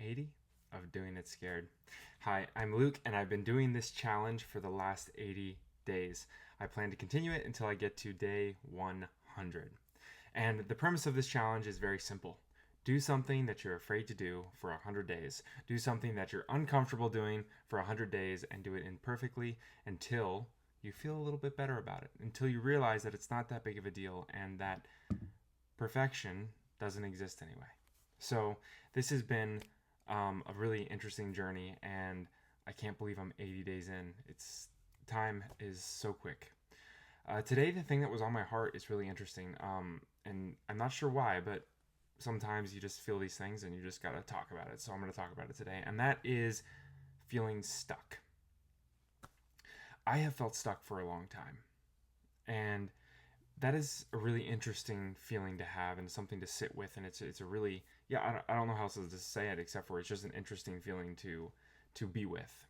80 of Doing It Scared. Hi, I'm Luke, and I've been doing this challenge for the last 80 days. I plan to continue it until I get to day 100. And the premise of this challenge is very simple. Do something that you're afraid to do for 100 days. Do something that you're uncomfortable doing for 100 days and do it imperfectly until you feel a little bit better about it, until you realize that it's not that big of a deal and that perfection doesn't exist anyway. So this has been a really interesting journey, and I can't believe I'm 80 days in. It's time is so quick. Today, the thing that was on my heart is really interesting, and I'm not sure why, but sometimes you just feel these things and you just gotta talk about it. So I'm gonna talk about it today, and that is feeling stuck. I have felt stuck for a long time, and that is a really interesting feeling to have and something to sit with, and it's a really, yeah, I don't know how else to say it except for it's just an interesting feeling to be with,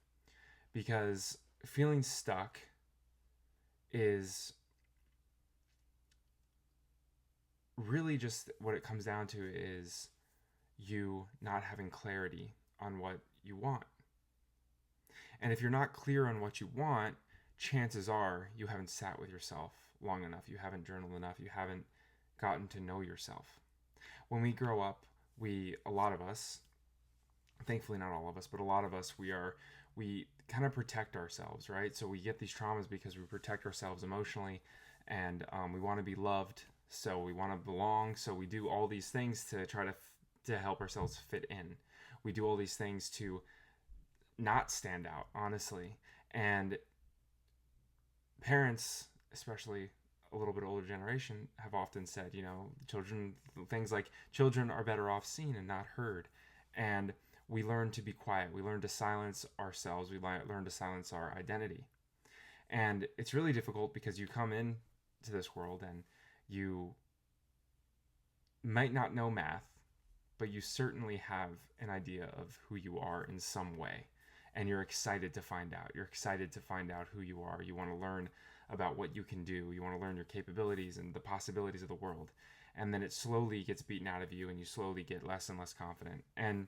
because feeling stuck is really just what it comes down to is you not having clarity on what you want. And if you're not clear on what you want, chances are you haven't sat with yourself long enough, you haven't journaled enough, you haven't gotten to know yourself. When we grow up, a lot of us, thankfully not all of us, but a lot of us, we kind of protect ourselves, right? So we get these traumas because we protect ourselves emotionally, and we want to be loved, so we want to belong, so we do all these things to try to help ourselves fit in. We do all these things to not stand out, honestly. And parents, especially a little bit older generation, have often said, children, things like children are better off seen and not heard. And we learn to be quiet. We learn to silence ourselves. We learn to silence our identity. And it's really difficult because you come in to this world and you might not know math, but you certainly have an idea of who you are in some way. And you're excited to find out. You're excited to find out who you are. You want to learn about what you can do. You want to learn your capabilities and the possibilities of the world. And then it slowly gets beaten out of you, and you slowly get less and less confident. And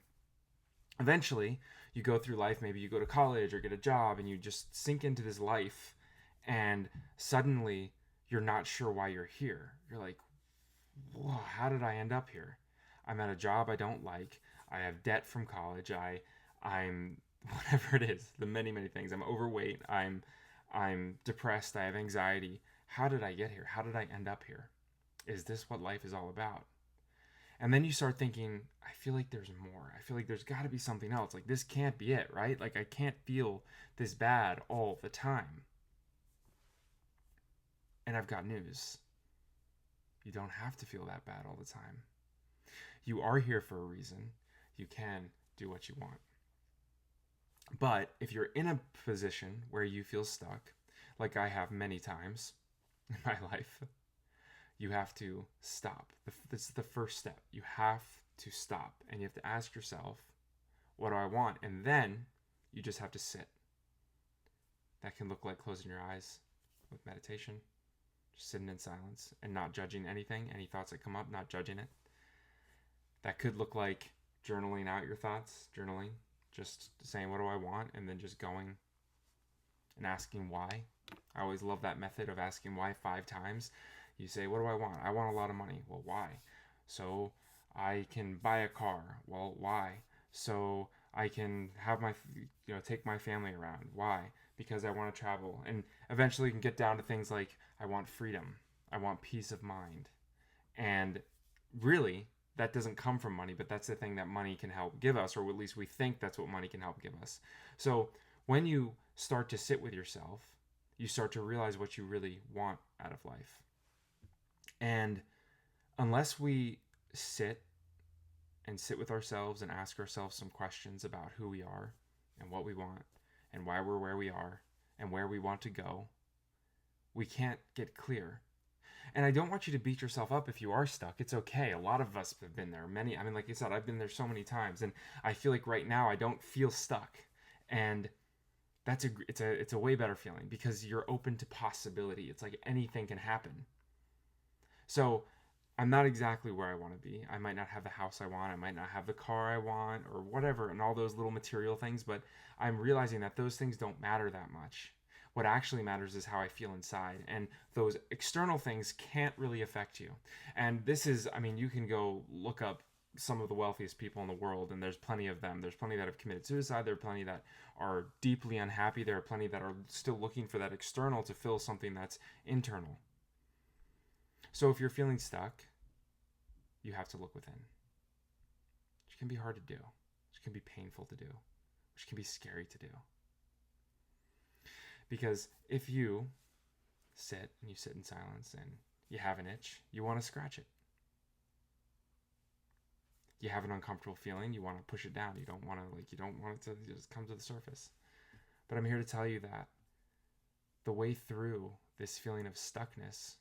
eventually, you go through life. Maybe you go to college or get a job, and you just sink into this life. And suddenly, you're not sure why you're here. You're like, whoa, how did I end up here? I'm at a job I don't like. I have debt from college. I'm whatever it is, the many things. I'm overweight. I'm depressed. I have anxiety. How did I get here? How did I end up here? Is this what life is all about? And then you start thinking, I feel like there's more. I feel like there's got to be something else. Like, this can't be it, right? Like, I can't feel this bad all the time. And I've got news. You don't have to feel that bad all the time. You are here for a reason. You can do what you want. But if you're in a position where you feel stuck, like I have many times in my life, you have to stop. This is the first step. You have to stop, and you have to ask yourself, what do I want? And then you just have to sit. That can look like closing your eyes with meditation, just sitting in silence and not judging anything, any thoughts that come up, not judging it. That could look like journaling out your thoughts, journaling, just saying, what do I want? And then just going and asking why. I always love that method of asking why 5 times. You say, what do I want? I want a lot of money. Well, why? So I can buy a car. Well, why? So I can have take my family around. Why? Because I want to travel. And eventually you can get down to things like, I want freedom. I want peace of mind. And really, that doesn't come from money, but that's the thing that money can help give us, or at least we think that's what money can help give us. So when you start to sit with yourself, you start to realize what you really want out of life. And unless we sit with ourselves and ask ourselves some questions about who we are and what we want and why we're where we are and where we want to go, we can't get clear. And I don't want you to beat yourself up if you are stuck. It's okay. A lot of us have been there. Like I said, I've been there so many times, and I feel like right now I don't feel stuck. And it's a way better feeling because you're open to possibility. It's like anything can happen. So I'm not exactly where I want to be. I might not have the house I want. I might not have the car I want or whatever, and all those little material things, but I'm realizing that those things don't matter that much. What actually matters is how I feel inside, and those external things can't really affect you. And this is, I mean, you can go look up some of the wealthiest people in the world, and there's plenty of them. There's plenty that have committed suicide. There are plenty that are deeply unhappy. There are plenty that are still looking for that external to fill something that's internal. So if you're feeling stuck, you have to look within, which can be hard to do, which can be painful to do, which can be scary to do. Because if you sit and you sit in silence and you have an itch, you want to scratch it. You have an uncomfortable feeling, you want to push it down. You don't want it to just come to the surface. But I'm here to tell you that the way through this feeling of stuckness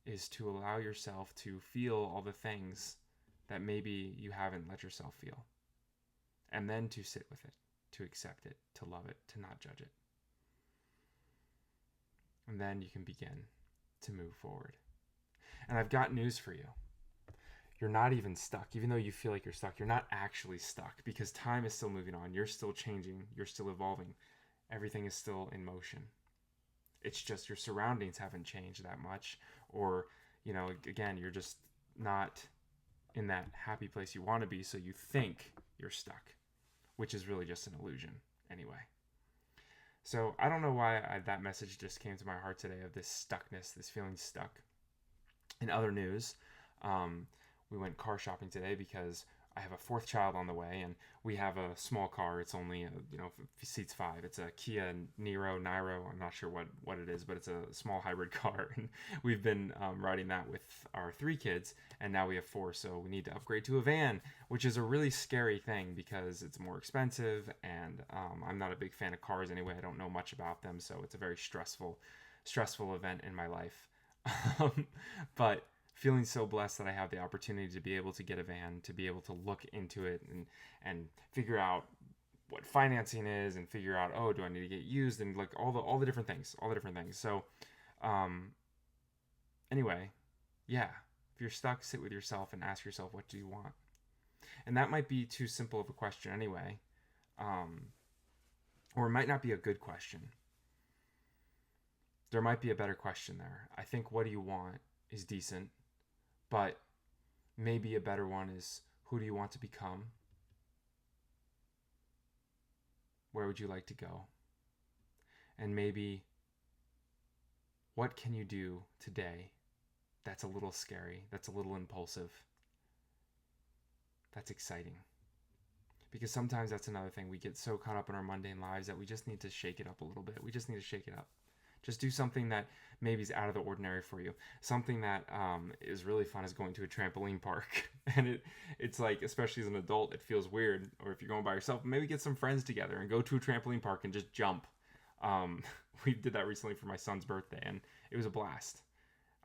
is to allow yourself to feel all the things that maybe you haven't let yourself feel. And then to sit with it, to accept it, to love it, to not judge it. And then you can begin to move forward. And I've got news for you. You're not even stuck. Even though you feel like you're stuck, you're not actually stuck, because time is still moving on. You're still changing. You're still evolving. Everything is still in motion. It's just your surroundings haven't changed that much, or, again, you're just not in that happy place you want to be, so you think you're stuck, which is really just an illusion anyway. So I don't know why that message just came to my heart today, of this stuckness, this feeling stuck. In other news, we went car shopping today because I have a fourth child on the way, and we have a small car. It's only, seats 5. It's a Kia Niro. I'm not sure what it is, but it's a small hybrid car. And we've been riding that with our 3 kids, and now we have 4. So we need to upgrade to a van, which is a really scary thing because it's more expensive. And I'm not a big fan of cars anyway. I don't know much about them. So it's a very stressful event in my life. But feeling so blessed that I have the opportunity to be able to get a van, to be able to look into it and figure out what financing is, and figure out, do I need to get used, and like all the different things. So anyway, yeah, if you're stuck, sit with yourself and ask yourself, what do you want? And that might be too simple of a question anyway, or it might not be a good question. There might be a better question there. I think what do you want is decent, but maybe a better one is, who do you want to become? Where would you like to go? And maybe, what can you do today that's a little scary, that's a little impulsive, that's exciting? Because sometimes that's another thing. We get so caught up in our mundane lives that we just need to shake it up a little bit. We just need to shake it up. Just do something that maybe is out of the ordinary for you. Something that is really fun is going to a trampoline park. And it's like, especially as an adult, it feels weird. Or if you're going by yourself, maybe get some friends together and go to a trampoline park and just jump. We did that recently for my son's birthday, and it was a blast.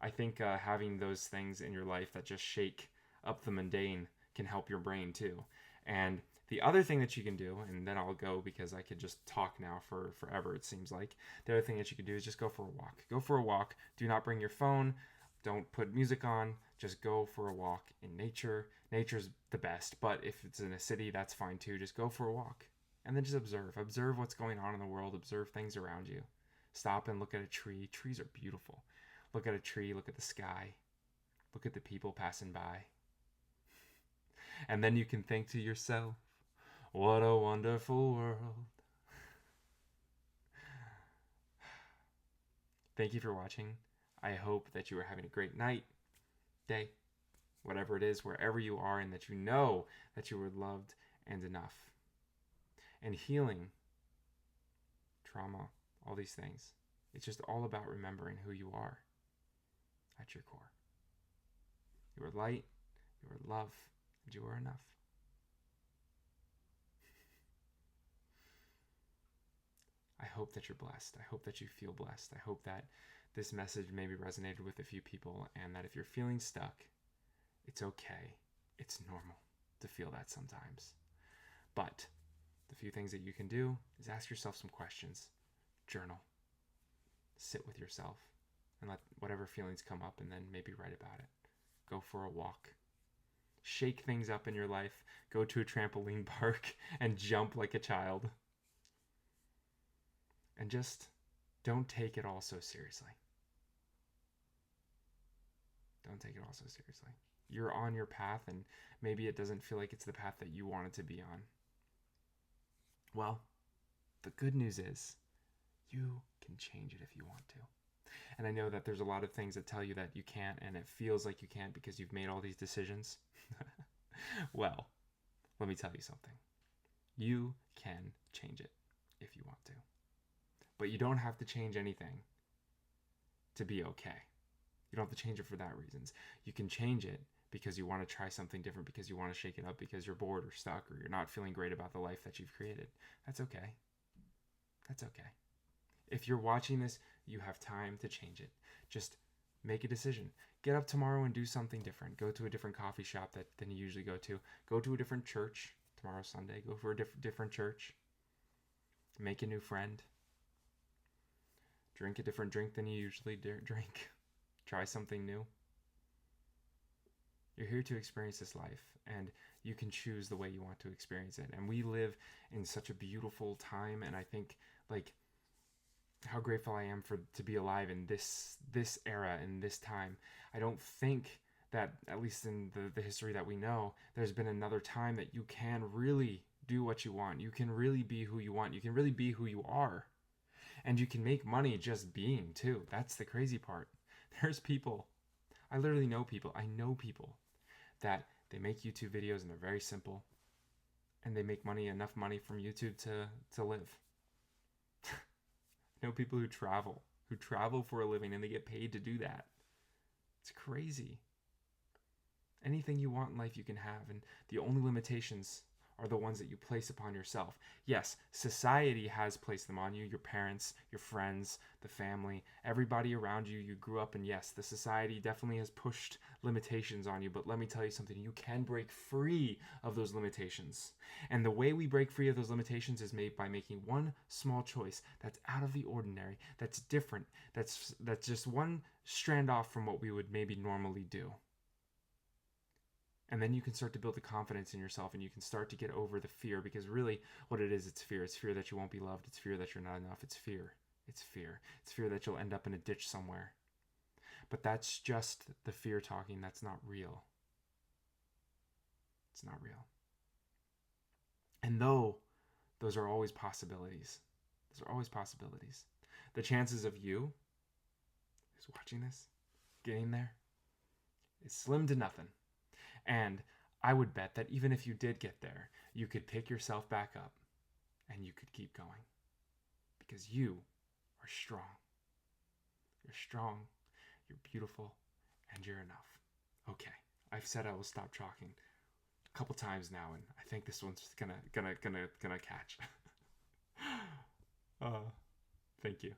I think having those things in your life that just shake up the mundane can help your brain too. And the other thing that you can do, and then I'll go because I could just talk now for forever, it seems like. The other thing that you can do is just go for a walk. Go for a walk. Do not bring your phone. Don't put music on. Just go for a walk in nature. Nature's the best, but if it's in a city, that's fine too. Just go for a walk. And then just observe. Observe what's going on in the world. Observe things around you. Stop and look at a tree. Trees are beautiful. Look at a tree. Look at the sky. Look at the people passing by. And then you can think to yourself, what a wonderful world. Thank you for watching. I hope that you are having a great night, day, whatever it is, wherever you are, and that you know that you are loved and enough. And healing, trauma, all these things, it's just all about remembering who you are at your core. You are light, you are love, and you are enough. I hope that you're blessed. I hope that you feel blessed. I hope that this message maybe resonated with a few people, and that if you're feeling stuck, it's okay. It's normal to feel that sometimes. But the few things that you can do is ask yourself some questions, journal, sit with yourself, and let whatever feelings come up, and then maybe write about it. Go for a walk. Shake things up in your life. Go to a trampoline park and jump like a child. And just don't take it all so seriously. Don't take it all so seriously. You're on your path, and maybe it doesn't feel like it's the path that you wanted to be on. Well, the good news is you can change it if you want to. And I know that there's a lot of things that tell you that you can't, and it feels like you can't because you've made all these decisions. Well, let me tell you something. You can change it if you want to. But you don't have to change anything to be okay. You don't have to change it for that reasons. You can change it because you want to try something different, because you want to shake it up, because you're bored or stuck, or you're not feeling great about the life that you've created. That's okay. That's okay. If you're watching this, you have time to change it. Just make a decision. Get up tomorrow and do something different. Go to a different coffee shop than you usually go to. Go to a different church. Tomorrow's Sunday. Go for a different church. Make a new friend. Drink a different drink than you usually drink. Try something new. You're here to experience this life, and you can choose the way you want to experience it. And we live in such a beautiful time, and I think, like, how grateful I am to be alive in this era, in this time. I don't think that, at least in the history that we know, there's been another time that you can really do what you want. You can really be who you want. You can really be who you are. And you can make money just being, too. That's the crazy part. There's people, I literally know people, that they make YouTube videos and they're very simple, and they make enough money from YouTube to live. I know people who travel for a living, and they get paid to do that. It's crazy. Anything you want in life you can have, and the only limitations are the ones that you place upon yourself. Yes, society has placed them on you, your parents, your friends, the family, everybody around you grew up in. Yes, the society definitely has pushed limitations on you, but let me tell you something, you can break free of those limitations. And the way we break free of those limitations is made by making one small choice that's out of the ordinary, that's different, that's just one strand off from what we would maybe normally do. And then you can start to build the confidence in yourself, and you can start to get over the fear, because really what it is, it's fear. It's fear that you won't be loved. It's fear that you're not enough. It's fear. It's fear. It's fear that you'll end up in a ditch somewhere. But that's just the fear talking. That's not real. It's not real. And though those are always possibilities, the chances of you who's watching this getting there is slim to nothing. And I would bet that even if you did get there, you could pick yourself back up and you could keep going, because you are strong. You're strong, you're beautiful, and you're enough. Okay, I've said I will stop talking a couple times now, and I think this one's gonna catch. Thank you.